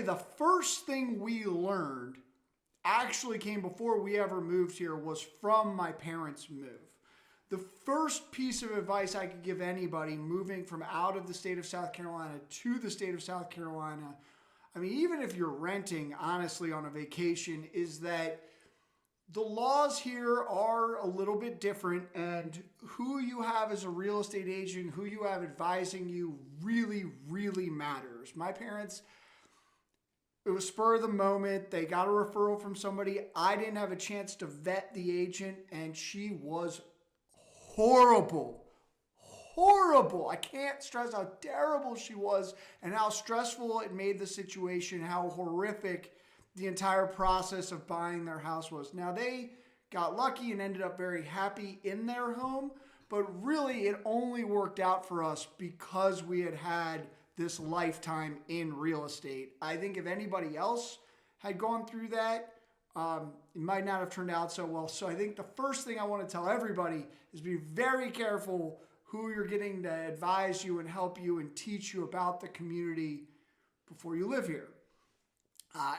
the first thing we learned actually came before we ever moved here was from my parents' move. The first piece of advice I could give anybody moving from out of the state of South Carolina to the state of South Carolina, I mean, even if you're renting, honestly, on a vacation, is that the laws here are a little bit different, and who you have as a real estate agent, who you have advising you really, really matters. My parents, it was spur of the moment. They got a referral from somebody. I didn't have a chance to vet the agent, and she was horrible. Horrible. I can't stress how terrible she was and how stressful it made the situation, how horrific the entire process of buying their house was. Now, they got lucky and ended up very happy in their home, but really it only worked out for us because we had had this lifetime in real estate. I think if anybody else had gone through that, it might not have turned out so well. So I think the first thing I want to tell everybody is be very careful who you're getting to advise you and help you and teach you about the community before you live here.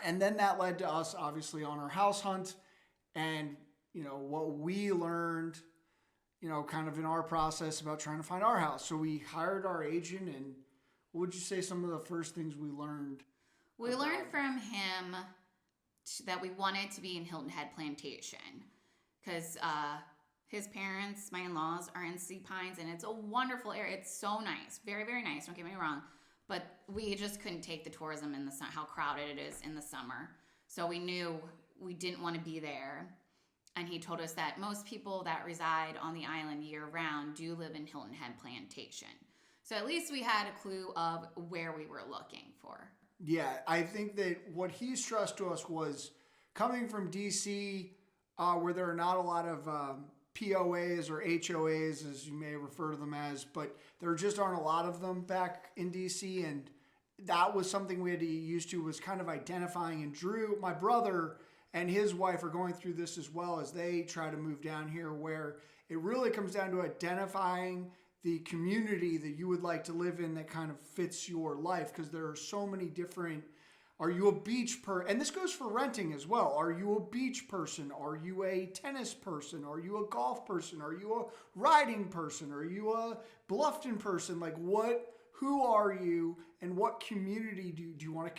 And then that led to us obviously on our house hunt and, what we learned, kind of in our process about trying to find our house. So we hired our agent, and what would you say some of the first things we learned? We learned from him that we wanted to be in Hilton Head Plantation because his parents, my in-laws, are in Sea Pines, and it's a wonderful area. It's so nice. Very, very nice. Don't get me wrong. But we just couldn't take the tourism in the sun, how crowded it is in the summer. So we knew we didn't want to be there. And he told us that most people that reside on the island year-round do live in Hilton Head Plantation. So at least we had a clue of where we were looking for. Yeah, I think that what he stressed to us was coming from D.C., where there are not a lot of POAs or HOAs, as you may refer to them as, but there just aren't a lot of them back in DC, and that was something we had to get used to, was kind of identifying. And Drew, my brother, and his wife are going through this as well as they try to move down here, where it really comes down to identifying the community that you would like to live in that kind of fits your life, because there are so many different. Are you a beach person? And this goes for renting as well. Are you a beach person? Are you a tennis person? Are you a golf person? Are you a riding person? Are you a Bluffton person? Like who are you, and what community do you want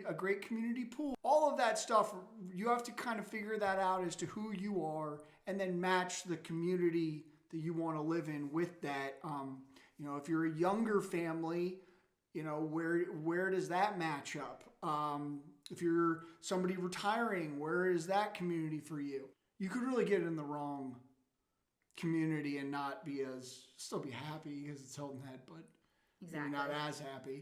a great community pool? All of that stuff, you have to kind of figure that out as to who you are and then match the community that you want to live in with that. If you're a younger family, where does that match up? If you're somebody retiring, where is that community for you? You could really get in the wrong community and not still be happy because it's Hilton Head, but exactly. maybe not as happy.